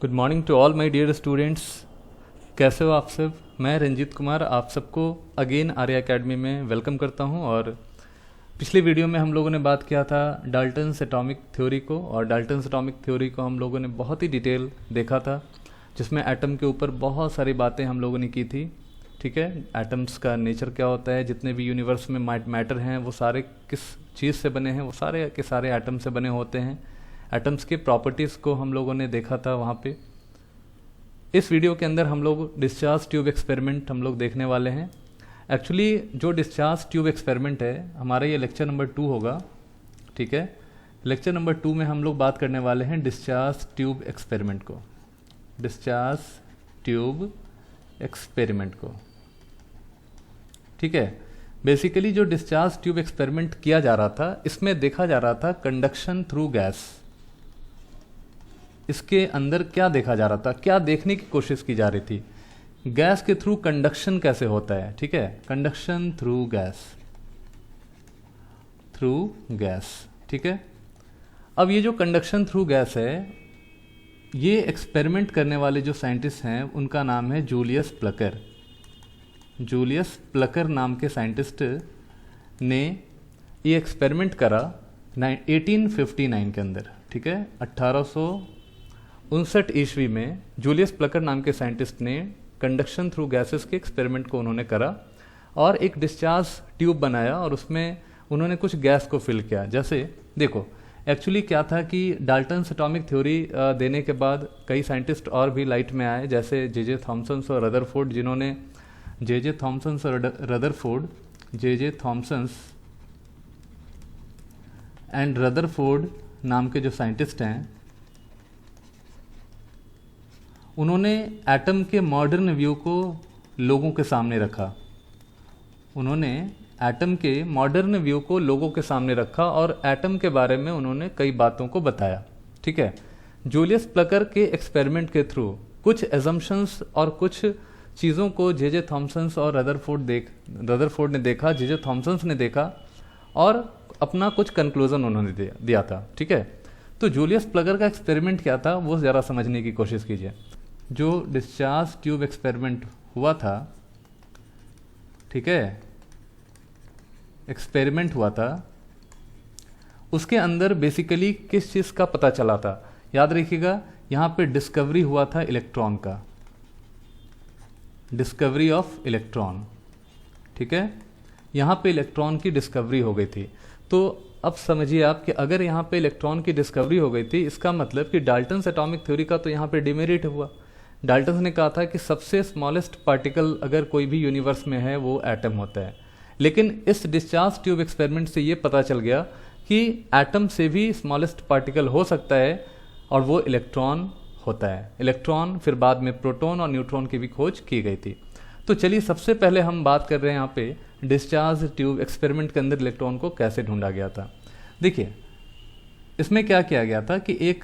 Good morning to all my dear students. कैसे हो आप सब? मैं रंजीत कुमार आप सबको अगेन आर्या एकेडमी में वेलकम करता हूं। और पिछले वीडियो में हम लोगों ने बात किया था डाल्टन्स एटॉमिक थ्योरी को, और डाल्टन्स एटॉमिक थ्योरी को हम लोगों ने बहुत ही डिटेल देखा था, जिसमें एटम के ऊपर बहुत सारी बातें हम लोगों ने की थी। ठीक है, एटम्स का नेचर क्या होता है, जितने भी यूनिवर्स में मैटर हैं वो सारे किस चीज़ से बने हैं, वो सारे के सारे एटम से बने होते हैं। एटम्स के प्रॉपर्टीज़ को हम लोगों ने देखा था वहाँ पे। इस वीडियो के अंदर हम लोग डिस्चार्ज ट्यूब एक्सपेरिमेंट हम लोग देखने वाले हैं। एक्चुअली जो डिस्चार्ज ट्यूब एक्सपेरिमेंट है हमारा ये लेक्चर नंबर 2 होगा। ठीक है, लेक्चर नंबर 2 में हम लोग बात करने वाले हैं डिस्चार्ज ट्यूब एक्सपेरिमेंट को, डिस्चार्ज ट्यूब एक्सपेरिमेंट को। ठीक है, बेसिकली जो डिस्चार्ज ट्यूब एक्सपेरिमेंट किया जा रहा था, इसमें देखा जा रहा था कंडक्शन थ्रू गैस। इसके अंदर क्या देखा जा रहा था, क्या देखने की कोशिश की जा रही थी, गैस के थ्रू कंडक्शन कैसे होता है। ठीक है, conduction through gas, through gas. ठीक है, अब ये जो कंडक्शन थ्रू गैस है, ये एक्सपेरिमेंट करने वाले जो साइंटिस्ट हैं उनका नाम है जूलियस प्लकर। जूलियस प्लकर नाम के साइंटिस्ट ने ये एक्सपेरिमेंट करा 1859 के अंदर। ठीक है, 1859 ईस्वी में जूलियस प्लकर नाम के साइंटिस्ट ने कंडक्शन थ्रू गैसेस के एक्सपेरिमेंट को उन्होंने करा और एक डिस्चार्ज ट्यूब बनाया और उसमें उन्होंने कुछ गैस को फिल किया। जैसे देखो, एक्चुअली क्या था कि डाल्टन्स एटॉमिक थ्योरी देने के बाद कई साइंटिस्ट और भी लाइट में आए, जैसे जे थॉमसन और रदरफोर्ड, जिन्होंने जे थॉमसन और Rutherford, J Thomson and Rutherford नाम के जो साइंटिस्ट हैं, उन्होंने एटम के मॉडर्न व्यू को लोगों के सामने रखा। उन्होंने एटम के मॉडर्न व्यू को लोगों के सामने रखा और एटम के बारे में उन्होंने कई बातों को बताया। ठीक है, जूलियस प्लकर के एक्सपेरिमेंट के थ्रू कुछ एजम्पशंस और कुछ चीज़ों को जे थॉमसन और रदरफोर्ड ने देखा, जे थॉमसन ने देखा और अपना कुछ कंक्लूजन उन्होंने दिया था। ठीक है, तो जूलियस प्लकर का एक्सपेरिमेंट क्या था वो ज़रा समझने की कोशिश कीजिए। जो डिस्चार्ज ट्यूब एक्सपेरिमेंट हुआ था, ठीक है, एक्सपेरिमेंट हुआ था, उसके अंदर बेसिकली किस चीज़ का पता चला था? याद रखिएगा, यहाँ पे डिस्कवरी हुआ था इलेक्ट्रॉन का, डिस्कवरी ऑफ इलेक्ट्रॉन। ठीक है, यहाँ पे इलेक्ट्रॉन की डिस्कवरी हो गई थी। तो अब समझिए आप कि अगर यहाँ पे इलेक्ट्रॉन की डिस्कवरी हो गई थी, इसका मतलब कि डाल्टन्स एटॉमिक थ्योरी का तो यहाँ पे डिमेरिट हुआ। डाल्टन्स ने कहा था कि सबसे स्मॉलेस्ट पार्टिकल अगर कोई भी यूनिवर्स में है वो एटम होता है, लेकिन इस डिस्चार्ज ट्यूब एक्सपेरिमेंट से ये पता चल गया कि एटम से भी स्मॉलेस्ट पार्टिकल हो सकता है और वो इलेक्ट्रॉन होता है। इलेक्ट्रॉन, फिर बाद में प्रोटॉन और न्यूट्रॉन की भी खोज की गई थी। तो चलिए सबसे पहले हम बात कर रहे हैं यहाँ पे डिस्चार्ज ट्यूब एक्सपेरिमेंट के अंदर इलेक्ट्रॉन को कैसे ढूंढा गया था। देखिए, इसमें क्या किया गया था कि एक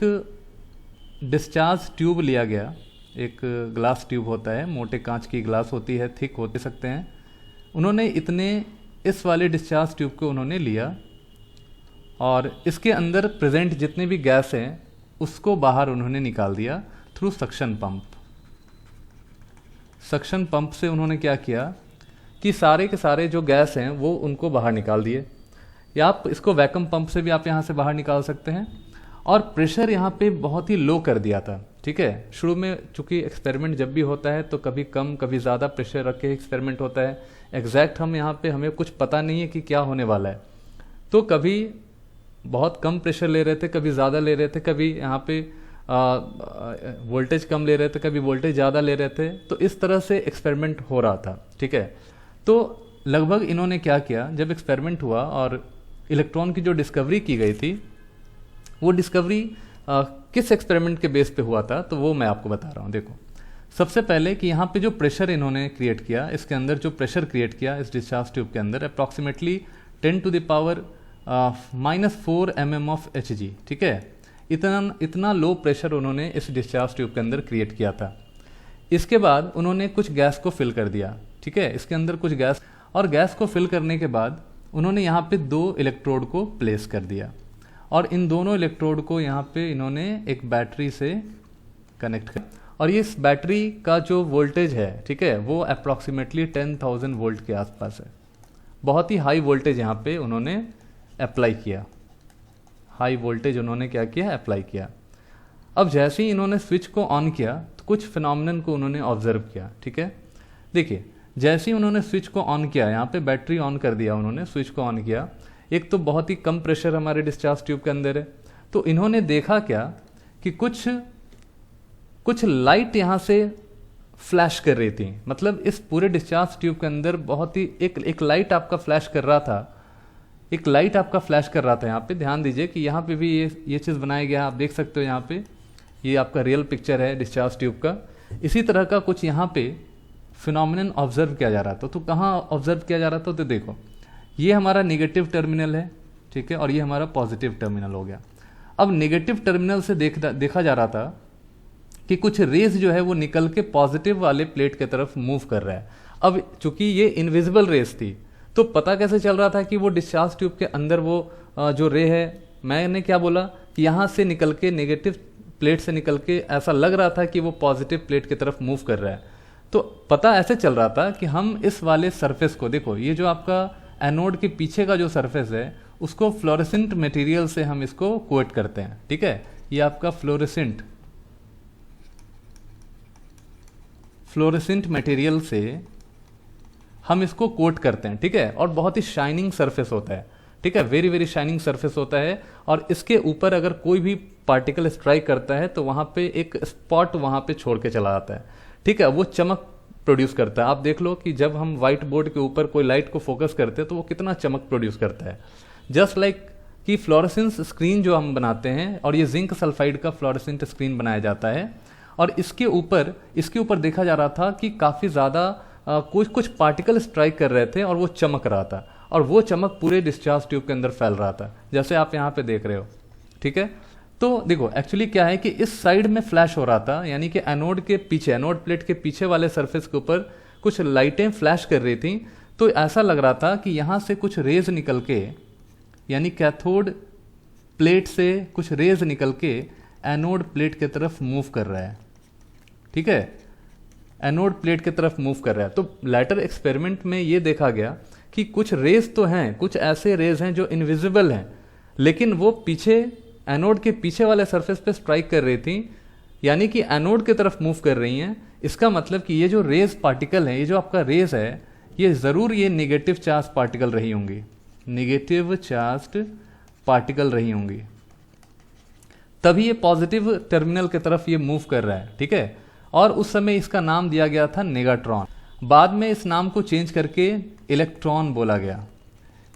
डिस्चार्ज ट्यूब लिया गया, एक ग्लास ट्यूब होता है, मोटे कांच की ग्लास होती है, थिक होते सकते हैं। उन्होंने इस वाले डिस्चार्ज ट्यूब को उन्होंने लिया और इसके अंदर प्रेजेंट जितने भी गैस हैं उसको बाहर उन्होंने निकाल दिया through suction pump. Suction pump से उन्होंने क्या किया कि सारे के सारे जो गैस हैं वो उनको बाहर निकाल दिए, या आप इसको वैक्यूम पंप से भी आप यहाँ से बाहर निकाल सकते हैं। और प्रेशर यहाँ पे बहुत ही लो कर दिया था। ठीक है, शुरू में चूंकि एक्सपेरिमेंट जब भी होता है तो कभी कम कभी ज़्यादा प्रेशर रख के एक्सपेरिमेंट होता है। एग्जैक्ट हम यहाँ पे हमें कुछ पता नहीं है कि क्या होने वाला है, तो कभी बहुत कम प्रेशर ले रहे थे, कभी ज़्यादा ले रहे थे, कभी यहाँ पे वोल्टेज कम ले रहे थे, कभी वोल्टेज ज़्यादा ले रहे थे। तो इस तरह से एक्सपेरिमेंट हो रहा था। ठीक है, तो लगभग इन्होंने क्या किया, जब एक्सपेरिमेंट हुआ और इलेक्ट्रॉन की जो डिस्कवरी की गई थी, वो डिस्कवरी किस एक्सपेरिमेंट के बेस पे हुआ था, तो वो मैं आपको बता रहा हूँ। देखो, सबसे पहले कि यहाँ पे जो प्रेशर इन्होंने क्रिएट किया, इसके अंदर जो प्रेशर क्रिएट किया इस डिस्चार्ज ट्यूब के अंदर, अप्रॉक्सीमेटली 10⁻⁻⁴ mm ऑफ Hg। ठीक है, इतना लो प्रेशर उन्होंने इस डिस्चार्ज ट्यूब के अंदर क्रिएट किया था। इसके बाद उन्होंने कुछ गैस को फिल कर दिया। ठीक है, इसके अंदर कुछ गैस, और गैस को फिल करने के बाद उन्होंने यहाँ पे 2 इलेक्ट्रोड को प्लेस कर दिया और इन दोनों इलेक्ट्रोड को यहाँ पे इन्होंने एक बैटरी से कनेक्ट कर, और ये इस बैटरी का जो वोल्टेज है, ठीक है, वो अप्रॉक्सीमेटली 10,000 वोल्ट के आसपास है। बहुत ही हाई वोल्टेज यहाँ पे उन्होंने अप्लाई किया, हाई वोल्टेज उन्होंने क्या किया, अप्लाई किया। अब जैसे ही इन्होंने स्विच को ऑन किया तो कुछ फिनोमिनन को उन्होंने ऑब्जर्व किया, ठीक है। देखिए जैसे ही उन्होंने स्विच को ऑन किया, यहाँ पे बैटरी ऑन कर दिया उन्होंने, स्विच को ऑन किया, एक तो बहुत ही कम प्रेशर हमारे डिस्चार्ज ट्यूब के अंदर है, तो इन्होंने देखा क्या कि कुछ लाइट यहाँ से फ्लैश कर रही थी। मतलब इस पूरे डिस्चार्ज ट्यूब के अंदर बहुत ही एक लाइट आपका फ्लैश कर रहा था, एक लाइट आपका फ्लैश कर रहा था। यहाँ पे ध्यान दीजिए कि यहाँ पे भी ये चीज़ बनाया गया, आप देख सकते हो यहाँ पे, ये आपका रियल पिक्चर है डिस्चार्ज ट्यूब का। इसी तरह का कुछ यहाँ पे फिनोमिनन ऑब्जर्व किया जा रहा था। तो कहाँ ऑब्जर्व किया जा रहा था, तो देखो ये हमारा नेगेटिव टर्मिनल है, ठीक है, और ये हमारा पॉजिटिव टर्मिनल हो गया। अब नेगेटिव टर्मिनल से देखा जा रहा था कि कुछ रेज जो है वो निकल के पॉजिटिव वाले प्लेट की तरफ मूव कर रहा है। अब चूंकि ये इनविजिबल रेज थी, तो पता कैसे चल रहा था कि वो डिस्चार्ज ट्यूब के अंदर वो जो रे है, मैंने क्या बोला कि यहाँ से निकल के नेगेटिव प्लेट से निकल के ऐसा लग रहा था कि वो पॉजिटिव प्लेट की तरफ मूव कर रहा है। तो पता ऐसे चल रहा था कि हम इस वाले सरफेस को, देखो ये जो आपका एनोड के पीछे का जो सरफेस है उसको फ्लोरेसेंट मटेरियल से हम इसको कोट करते हैं, ठीक है। ये आपका फ्लोरेसेंट मटेरियल से हम इसको कोट करते हैं, ठीक है, और बहुत ही शाइनिंग सरफेस होता है, ठीक है, वेरी वेरी शाइनिंग सरफेस होता है। और इसके ऊपर अगर कोई भी पार्टिकल स्ट्राइक करता है तो वहाँ पे एक स्पॉट वहाँ पे छोड़ के चला जाता है, ठीक है, वो चमक प्रोड्यूस करता है। आप देख लो कि जब हम व्हाइट बोर्ड के ऊपर कोई लाइट को फोकस करते हैं तो वो कितना चमक प्रोड्यूस करता है। जस्ट लाइक कि फ्लोरेसेंस स्क्रीन जो हम बनाते हैं, और ये जिंक सल्फाइड का फ्लोरेसेंट स्क्रीन बनाया जाता है, और इसके ऊपर देखा जा रहा था कि काफ़ी ज़्यादा कुछ पार्टिकल स्ट्राइक कर रहे थे और वो चमक रहा था, और वो चमक पूरे डिस्चार्ज ट्यूब के अंदर फैल रहा था, जैसे आप यहाँ पे देख रहे हो, ठीक है। तो देखो एक्चुअली क्या है कि इस साइड में फ्लैश हो रहा था, यानी कि एनोड के पीछे, एनोड प्लेट के पीछे वाले सरफेस के ऊपर कुछ लाइटें फ्लैश कर रही थी। तो ऐसा लग रहा था कि यहाँ से कुछ रेज निकल के, यानी कैथोड प्लेट से कुछ रेज निकल के एनोड प्लेट की तरफ मूव कर रहा है, ठीक है, एनोड प्लेट की तरफ मूव कर रहा है। तो लेटर एक्सपेरिमेंट में ये देखा गया कि कुछ रेज तो हैं, कुछ ऐसे रेज हैं जो इनविजिबल हैं, लेकिन वो पीछे एनोड के पीछे वाले सरफेस पे स्ट्राइक कर रही थी, यानी कि एनोड की तरफ मूव कर रही हैं। इसका मतलब कि ये जो रेज पार्टिकल है, ये जो आपका रेज है, ये ज़रूर ये नेगेटिव चार्ज पार्टिकल रही होंगी, नेगेटिव चार्ज पार्टिकल रही होंगी, तभी ये पॉजिटिव टर्मिनल की तरफ ये मूव कर रहा है, ठीक है। और उस समय इसका नाम दिया गया था नेगाट्रॉन। बाद में इस नाम को चेंज करके इलेक्ट्रॉन बोला गया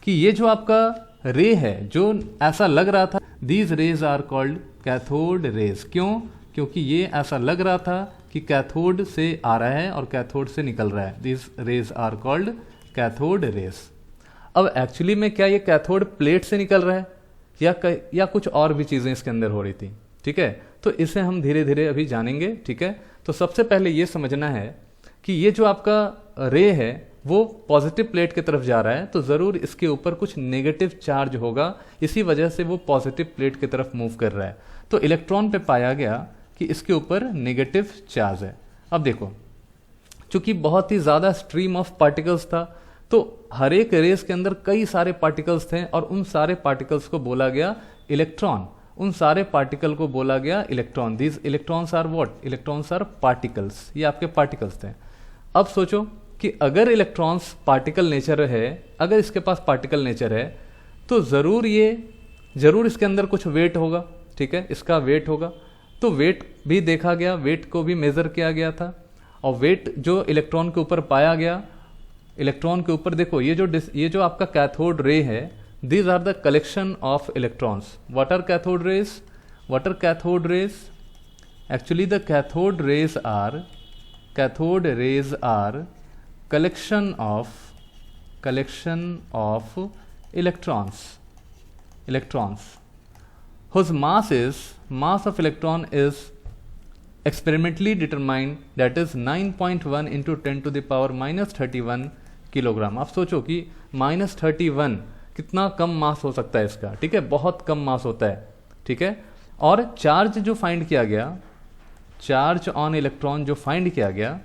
कि ये जो आपका रे है जो ऐसा लग रहा था, these rays are called cathode rays. क्यों? क्योंकि ये ऐसा लग रहा था कि कैथोड से आ रहा है और कैथोड से निकल रहा है। These rays are called cathode rays. अब एक्चुअली में क्या ये कैथोड प्लेट से निकल रहा है या कुछ और भी चीज़ें इसके अंदर हो रही थी, ठीक है। तो इसे हम धीरे धीरे अभी जानेंगे, ठीक है। तो सबसे पहले ये समझना है कि ये जो आपका रे है वो पॉजिटिव प्लेट की तरफ जा रहा है, तो ज़रूर इसके ऊपर कुछ नेगेटिव चार्ज होगा, इसी वजह से वो पॉजिटिव प्लेट की तरफ मूव कर रहा है। तो इलेक्ट्रॉन पे पाया गया कि इसके ऊपर नेगेटिव चार्ज है। अब देखो, चूंकि बहुत ही ज़्यादा स्ट्रीम ऑफ पार्टिकल्स था, तो हर एक रेस के अंदर कई सारे पार्टिकल्स थे और उन सारे पार्टिकल्स को बोला गया इलेक्ट्रॉन। उन सारे पार्टिकल को बोला गया electron. These electrons are what? Electrons are particles. ये आपके पार्टिकल्स थे। अब सोचो कि अगर इलेक्ट्रॉन्स पार्टिकल नेचर है, अगर इसके पास पार्टिकल नेचर है, तो ज़रूर इसके अंदर कुछ वेट होगा, ठीक है, इसका वेट होगा। तो वेट भी देखा गया, वेट को भी मेज़र किया गया था, और वेट जो इलेक्ट्रॉन के ऊपर पाया गया, इलेक्ट्रॉन के ऊपर देखो ये जो आपका कैथोड रे है, these are the collection of electrons. What are cathode rays? What are cathode rays? Actually the cathode rays are collection of electrons whose mass of electron is experimentally determined, that is 9.1 into 10 to the power minus 31 kilogram. आप सोचो कि -31 कितना कम मास हो सकता है इसका, ठीक है, बहुत कम मास होता है, ठीक है। और चार्ज जो फाइंड किया गया, चार्ज ऑन इलेक्ट्रॉन जो फाइंड किया गया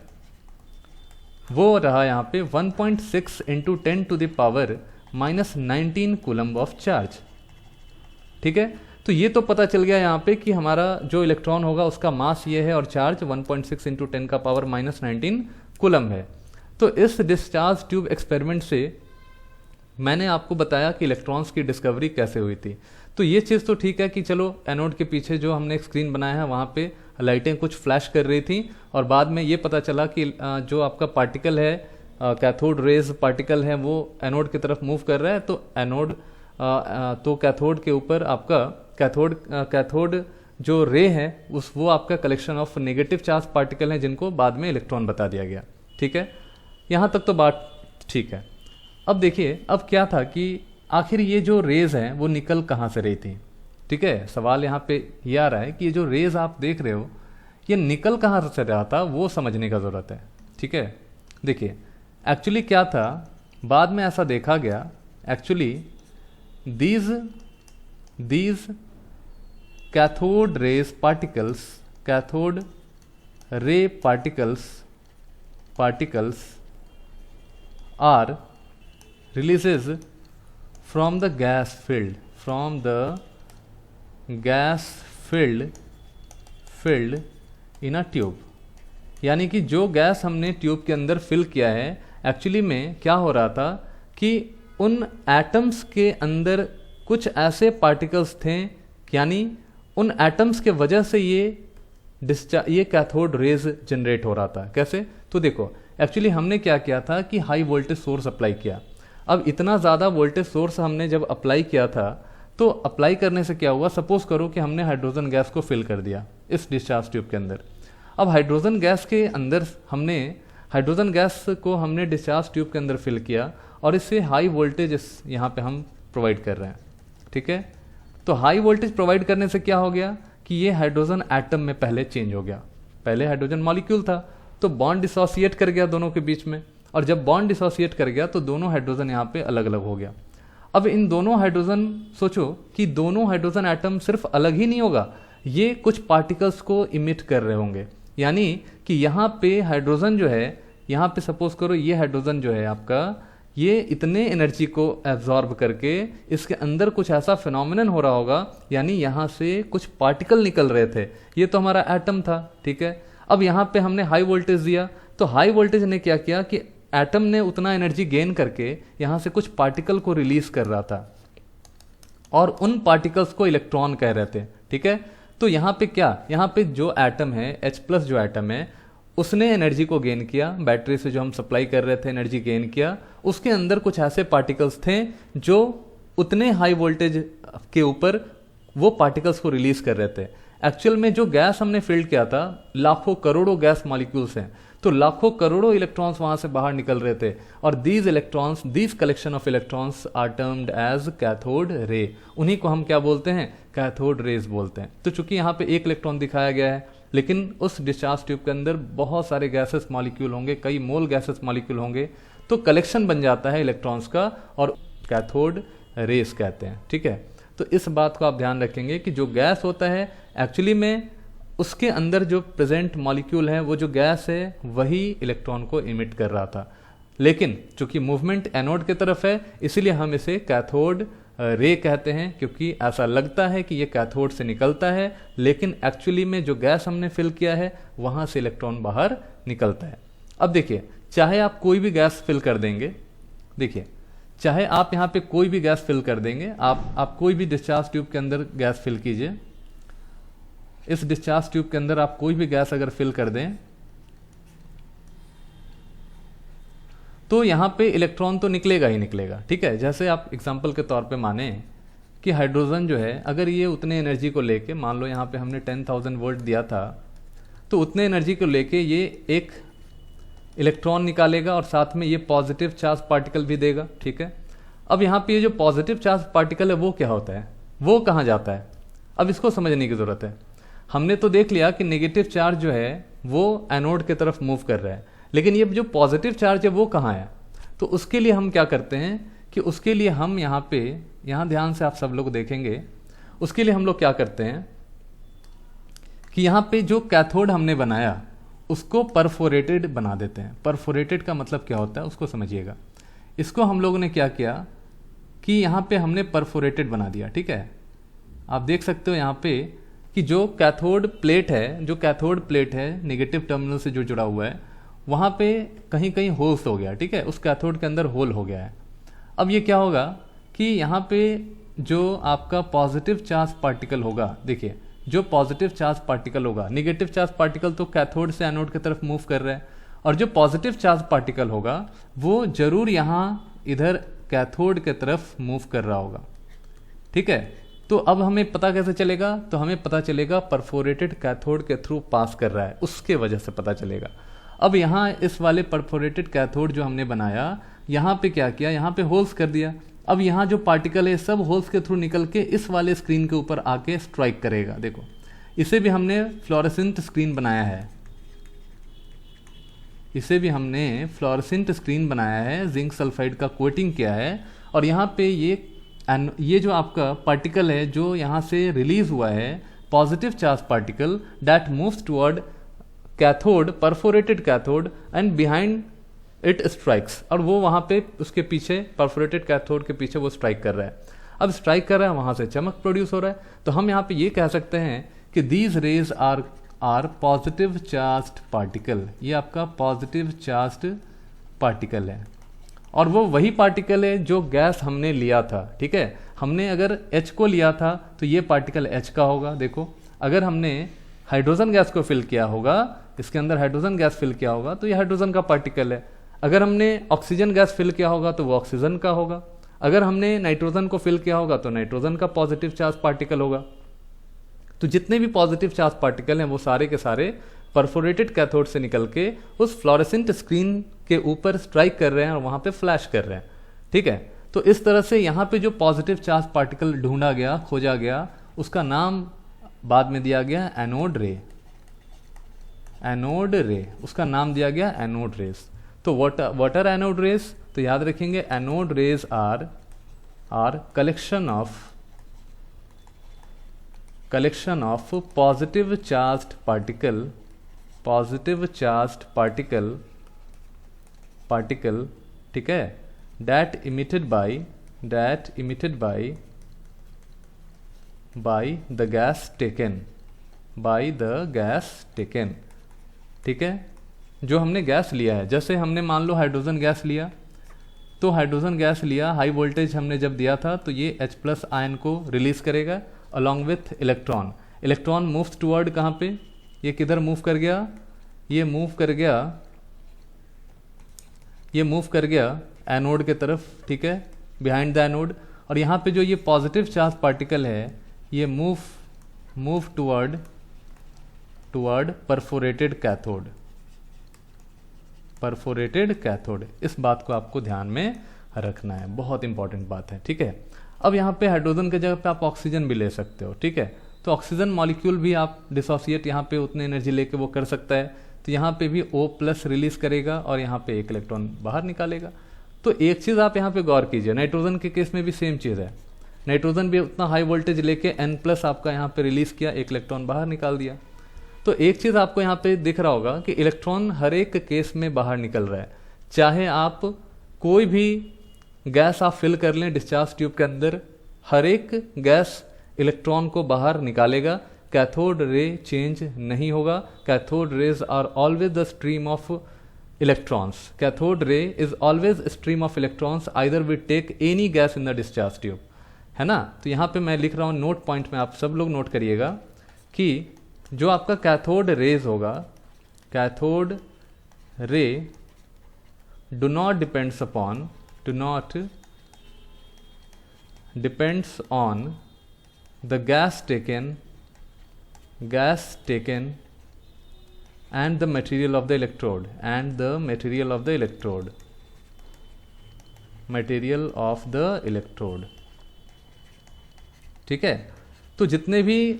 वो रहा यहाँ पे 1.6 इंटू 10⁻⁻19 कूलम्ब ऑफ चार्ज। ठीक है, तो ये तो पता चल गया यहाँ पे कि हमारा जो इलेक्ट्रॉन होगा उसका मास ये है और चार्ज 1.6 इंटू 10⁻⁻19 कूलम्ब है। तो इस डिस्चार्ज ट्यूब एक्सपेरिमेंट से मैंने आपको बताया कि इलेक्ट्रॉन्स की डिस्कवरी कैसे हुई थी। तो ये चीज़ तो ठीक है कि चलो एनोड के पीछे जो हमने एक स्क्रीन बनाया है वहाँ पे लाइटें कुछ फ्लैश कर रही थी और बाद में ये पता चला कि जो आपका पार्टिकल है कैथोड रेज पार्टिकल है वो एनोड की तरफ मूव कर रहा है। तो एनोड तो कैथोड के ऊपर आपका कैथोड जो रे है वो आपका collection of negative charge particle हैं जिनको बाद में इलेक्ट्रॉन बता दिया गया। ठीक है, यहाँ तक तो बात ठीक है। अब देखिए अब क्या था कि आखिर ये जो रेज हैं वो निकल कहाँ से रही थी। ठीक है, सवाल यहाँ पे ये आ रहा है कि ये जो रेज आप देख रहे हो ये निकल कहाँ से रहा था वो समझने का ज़रूरत है। ठीक है, देखिए एक्चुअली क्या था, बाद में ऐसा देखा गया actually these cathode rays particles, cathode ray particles are releases from the gas filled in a tube। यानी कि जो गैस हमने ट्यूब के अंदर फिल किया है एक्चुअली में क्या हो रहा था कि उन एटम्स के अंदर कुछ ऐसे पार्टिकल्स थे, यानी उन एटम्स के वजह से ये कैथोड रेज जनरेट हो रहा था। कैसे, तो देखो एक्चुअली हमने क्या किया था कि हाई वोल्टेज सोर्स अप्लाई किया। अब इतना ज़्यादा वोल्टेज सोर्स हमने जब अप्लाई किया था तो अप्लाई करने से क्या हुआ, सपोज करो कि हमने हाइड्रोजन गैस को फिल कर दिया इस डिस्चार्ज ट्यूब के अंदर। अब हाइड्रोजन गैस के अंदर हाइड्रोजन गैस को हमने डिस्चार्ज ट्यूब के अंदर फिल किया और इससे हाई वोल्टेज यहाँ पे हम प्रोवाइड कर रहे हैं। ठीक है, तो हाई वोल्टेज प्रोवाइड करने से क्या हो गया कि ये हाइड्रोजन एटम में पहले चेंज हो गया। पहले हाइड्रोजन मॉलिक्यूल था तो बॉन्ड डिसोसिएट कर गया दोनों के बीच में, और जब बॉन्ड डिसोसिएट कर गया तो दोनों हाइड्रोजन यहाँ पे अलग अलग हो गया। अब इन दोनों हाइड्रोजन, सोचो कि दोनों हाइड्रोजन एटम सिर्फ अलग ही नहीं होगा, ये कुछ पार्टिकल्स को इमिट कर रहे होंगे। यानी कि यहाँ पे हाइड्रोजन जो है, यहाँ पे सपोज करो ये हाइड्रोजन जो है आपका, ये इतने एनर्जी को एब्जॉर्ब करके इसके अंदर कुछ ऐसा फिनोमिनन हो रहा होगा, यानी यहाँ से कुछ पार्टिकल निकल रहे थे। ये तो हमारा एटम था। ठीक है, अब यहाँ पे हमने हाई वोल्टेज दिया तो हाई वोल्टेज ने क्या किया कि एटम ने उतना एनर्जी गेन करके यहाँ से कुछ पार्टिकल को रिलीज कर रहा था और उन पार्टिकल्स को इलेक्ट्रॉन कह रहे थे। ठीक है, तो यहाँ पे क्या, यहाँ पे जो एटम है H+ जो एटम है उसने एनर्जी को गेन किया, बैटरी से जो हम सप्लाई कर रहे थे एनर्जी गेन किया, उसके अंदर कुछ ऐसे पार्टिकल्स थे जो उतने हाई वोल्टेज के ऊपर वो पार्टिकल्स को रिलीज कर रहे थे। एक्चुअल में जो गैस हमने फिल्ड किया था लाखों करोड़ों गैस मॉलिक्यूल्स हैं, तो लाखों करोड़ों इलेक्ट्रॉन्स वहां से बाहर निकल रहे थे और these collection of electrons are termed as cathode ray. उन्हीं को हम क्या बोलते हैं, कैथोड रेज बोलते हैं। तो चूंकि यहाँ पे एक इलेक्ट्रॉन दिखाया गया है लेकिन उस डिस्चार्ज ट्यूब के अंदर बहुत सारे गैसेस मॉलिक्यूल होंगे, कई मोल गैसेस मॉलिक्यूल होंगे, तो कलेक्शन बन जाता है इलेक्ट्रॉन्स का और कैथोड रेज कहते हैं। ठीक है, तो इस बात को आप ध्यान रखेंगे कि जो गैस होता है एक्चुअली में उसके अंदर जो प्रेजेंट मॉलिक्यूल है वो जो गैस है वही इलेक्ट्रॉन को इमिट कर रहा था, लेकिन चूंकि मूवमेंट एनोड की तरफ है इसीलिए हम इसे कैथोड रे कहते हैं, क्योंकि ऐसा लगता है कि ये कैथोड से निकलता है लेकिन एक्चुअली में जो गैस हमने फिल किया है वहां से इलेक्ट्रॉन बाहर निकलता है। अब देखिए, चाहे आप कोई भी गैस फिल कर देंगे, देखिए चाहे आप यहाँ पे कोई भी गैस फिल कर देंगे, आप कोई भी डिस्चार्ज ट्यूब के अंदर गैस फिल कीजिए, इस डिस्चार्ज ट्यूब के अंदर आप कोई भी गैस अगर फिल कर दें तो यहाँ पे इलेक्ट्रॉन तो निकलेगा ही निकलेगा। ठीक है, जैसे आप एग्जांपल के तौर पे माने कि हाइड्रोजन जो है अगर ये उतने एनर्जी को लेके, मान लो यहाँ पे हमने 10,000 वोल्ट दिया था, तो उतने एनर्जी को लेके ये एक इलेक्ट्रॉन निकालेगा और साथ में ये पॉजिटिव चार्ज पार्टिकल भी देगा। ठीक है, अब यहाँ पे ये जो पॉजिटिव चार्ज पार्टिकल है वो क्या होता है, वो कहाँ जाता है, अब इसको समझने की जरूरत है। हमने तो देख लिया कि नेगेटिव चार्ज जो है वो एनोड की तरफ मूव कर रहा है, लेकिन ये जो पॉजिटिव चार्ज है वो कहाँ है, तो उसके लिए हम क्या करते हैं कि उसके लिए हम यहाँ ध्यान से आप सब लोग देखेंगे, उसके लिए हम लोग क्या करते हैं कि यहाँ पे जो कैथोड हमने बनाया उसको परफोरेटेड बना देते हैं। परफोरेटेड का मतलब क्या होता है उसको समझिएगा। इसको हम लोगों ने क्या किया कि यहाँ पे हमने परफोरेटेड बना दिया, ठीक है। आप देख सकते हो यहाँ पे कि जो कैथोड प्लेट है नेगेटिव टर्मिनल से जो जुड़ा हुआ है वहाँ पे कहीं कहीं होल्स हो गया, ठीक है, उस कैथोड के अंदर होल हो गया है। अब ये क्या होगा कि यहाँ पे जो आपका पॉजिटिव चार्ज पार्टिकल होगा, देखिए जो पॉजिटिव चार्ज पार्टिकल होगा, नेगेटिव चार्ज पार्टिकल तो कैथोड से एनोड की तरफ मूव कर रहा है, और जो पॉजिटिव चार्ज पार्टिकल होगा वो जरूर यहाँ इधर कैथोड के तरफ मूव कर रहा होगा, ठीक है। तो अब हमें पता कैसे चलेगा, तो हमें पता चलेगा परफोरेटेड कैथोड के थ्रू पास कर रहा है, उसके वजह से पता चलेगा। अब यहाँ इस वाले परफोरेटेड कैथोड जो हमने बनाया, यहाँ पे क्या किया, यहाँ पे होल्स कर दिया। अब यहाँ जो पार्टिकल है सब होल्स के थ्रू निकल के इस वाले स्क्रीन के ऊपर आके स्ट्राइक करेगा। देखो इसे भी हमने फ्लोरेसेंट स्क्रीन बनाया है, इसे भी हमने फ्लोरेसेंट स्क्रीन बनाया है, जिंक सल्फाइड का कोटिंग किया है। और यहाँ पे ये जो आपका पार्टिकल है जो यहाँ से रिलीज हुआ है, positive charge particle that moves toward cathode, perforated cathode and behind it strikes, और वो वहाँ पे उसके पीछे परफोरेटेड कैथोड के पीछे वो स्ट्राइक कर रहा है। अब स्ट्राइक कर रहा है, वहाँ से चमक प्रोड्यूस हो रहा है। तो हम यहाँ पे ये कह सकते हैं कि these rays are positive charged particle, ये आपका पॉजिटिव चार्ज्ड पार्टिकल है, और वो वही पार्टिकल है जो गैस हमने लिया था, ठीक है। हमने अगर H को लिया था तो ये पार्टिकल H का होगा। देखो अगर हमने हाइड्रोजन गैस को फिल किया होगा, इसके अंदर हाइड्रोजन गैस फिल किया होगा तो ये हाइड्रोजन का पार्टिकल है। अगर हमने ऑक्सीजन गैस फिल किया होगा तो वो ऑक्सीजन का होगा। अगर हमने नाइट्रोजन को फिल किया होगा तो नाइट्रोजन का पॉजिटिव चार्ज पार्टिकल होगा। तो जितने भी पॉजिटिव चार्ज पार्टिकल हैं वो सारे के सारे परफोरेटेड कैथोड से निकल के उस फ्लोरेसेंट स्क्रीन के ऊपर स्ट्राइक कर रहे हैं और वहाँ पे फ्लैश कर रहे हैं, ठीक है। तो इस तरह से यहाँ पे जो पॉजिटिव चार्ज पार्टिकल ढूंढा गया, खोजा गया, उसका नाम बाद में दिया गया एनोड रे। एनोड रे उसका नाम दिया गया एनोड रेस। तो व्हाट आर एनोड रेस, तो याद रखेंगे anode rays are collection of positive charged particle, ठीक है, that emitted by the gas taken, ठीक है। जो हमने गैस लिया है, जैसे हमने मान लो हाइड्रोजन गैस लिया, तो हाइड्रोजन गैस लिया, हाई वोल्टेज हमने जब दिया था तो ये H+ आयन को रिलीज करेगा along with electron. Electron moves toward कहाँ पे, ये किधर मूव कर गया, ये मूव कर गया एनोड के तरफ, ठीक है, बिहाइंड द एनोड। और यहाँ पे जो ये पॉजिटिव चार्ज पार्टिकल है ये मूव टुवर्ड परफोरेटेड कैथोड। इस बात को आपको ध्यान में रखना है, बहुत इंपॉर्टेंट बात है, ठीक है। अब यहाँ पे हाइड्रोजन की जगह पे आप ऑक्सीजन भी ले सकते हो, ठीक है। तो ऑक्सीजन मॉलिक्यूल भी आप डिसोसिएट यहाँ पे उतने एनर्जी लेके वो कर सकता है। तो यहाँ पे भी O+ रिलीज करेगा और यहाँ पे एक इलेक्ट्रॉन बाहर निकालेगा। तो एक चीज़ आप यहाँ पे गौर कीजिए, नाइट्रोजन के केस में भी सेम चीज़ है। नाइट्रोजन भी उतना हाई वोल्टेज लेके N+ आपका यहाँ पे रिलीज किया, एक इलेक्ट्रॉन बाहर निकाल दिया। तो एक चीज़ आपको यहाँ पे दिख रहा होगा कि इलेक्ट्रॉन हर एक केस में बाहर निकल रहा है। चाहे आप कोई भी गैस आप फिल कर लें डिस्चार्ज ट्यूब के अंदर, हर एक गैस इलेक्ट्रॉन को बाहर निकालेगा, कैथोड रे चेंज नहीं होगा। Cathode rays are always the stream of electrons. Cathode ray is always stream of electrons either we take any gas in the discharge tube, है ना। तो यहाँ पे मैं लिख रहा हूँ नोट पॉइंट में, आप सब लोग नोट करिएगा कि जो आपका कैथोड रेज होगा, cathode ray do not depends on the gas taken and the material of the electrode ठीक है। तो जितने भी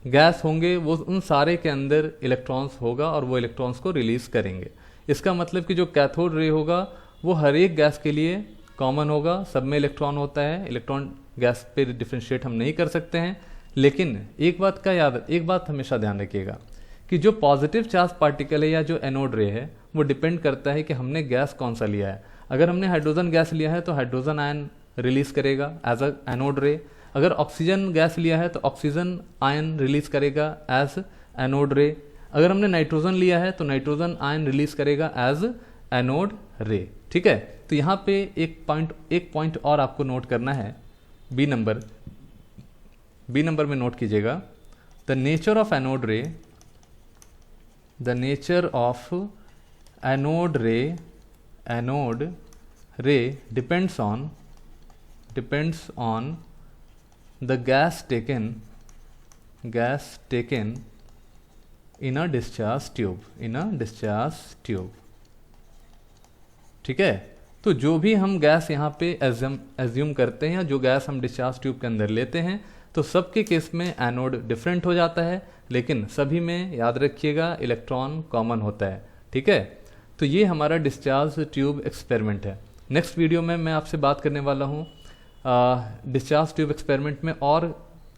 गैस होंगे वो उन सारे के अंदर इलेक्ट्रॉन्स होगा और वो इलेक्ट्रॉन्स को रिलीज करेंगे। इसका मतलब कि जो कैथोड रे होगा वो हर एक गैस के लिए कॉमन होगा, सब में इलेक्ट्रॉन होता है। इलेक्ट्रॉन गैस पे डिफ्रेंशिएट हम नहीं कर सकते हैं, लेकिन एक बात हमेशा ध्यान रखिएगा कि जो पॉजिटिव चार्ज पार्टिकल है या जो एनोड रे है वो डिपेंड करता है कि हमने गैस कौन सा लिया है। अगर हमने हाइड्रोजन गैस लिया है तो हाइड्रोजन आयन रिलीज करेगा एज अ एनोड रे। अगर ऑक्सीजन गैस लिया है तो ऑक्सीजन आयन रिलीज करेगा एज एनोड रे। अगर हमने नाइट्रोजन लिया है तो नाइट्रोजन आयन रिलीज करेगा एज एनोड रे। ठीक है, तो यहाँ पे एक पॉइंट और आपको नोट करना है, बी नंबर में नोट कीजिएगा। द नेचर ऑफ एनोड रे, द नेचर ऑफ एनोड रे depends on the gas taken in a discharge tube, ठीक है। तो जो भी हम गैस यहाँ पे एज्यूम करते हैं या जो गैस हम डिस्चार्ज ट्यूब के अंदर लेते हैं तो सबके केस में एनोड डिफरेंट हो जाता है, लेकिन सभी में याद रखिएगा इलेक्ट्रॉन कॉमन होता है। ठीक है, तो ये हमारा डिस्चार्ज ट्यूब एक्सपेरिमेंट है। नेक्स्ट वीडियो में मैं आपसे बात करने वाला हूँ डिस्चार्ज ट्यूब एक्सपेरिमेंट में और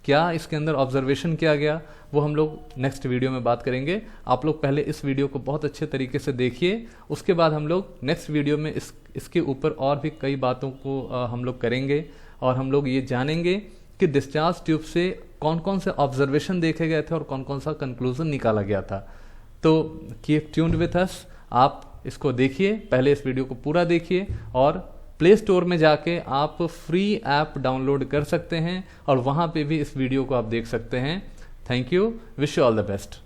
क्या इसके अंदर ऑब्जर्वेशन किया गया, वो हम लोग नेक्स्ट वीडियो में बात करेंगे। आप लोग पहले इस वीडियो को बहुत अच्छे तरीके से देखिए, उसके बाद हम लोग नेक्स्ट वीडियो में इसके ऊपर और भी कई बातों को हम लोग करेंगे और हम लोग ये जानेंगे कि डिस्चार्ज ट्यूब से कौन कौन से ऑब्जर्वेशन देखे गए थे और कौन कौन सा कंक्लूजन निकाला गया था। तो कीप ट्यून्ड विथ अस, आप इसको देखिए, पहले इस वीडियो को पूरा देखिए और प्ले स्टोर में जाके आप फ्री ऐप डाउनलोड कर सकते हैं और वहाँ पे भी इस वीडियो को आप देख सकते हैं। Thank you, wish you all the best.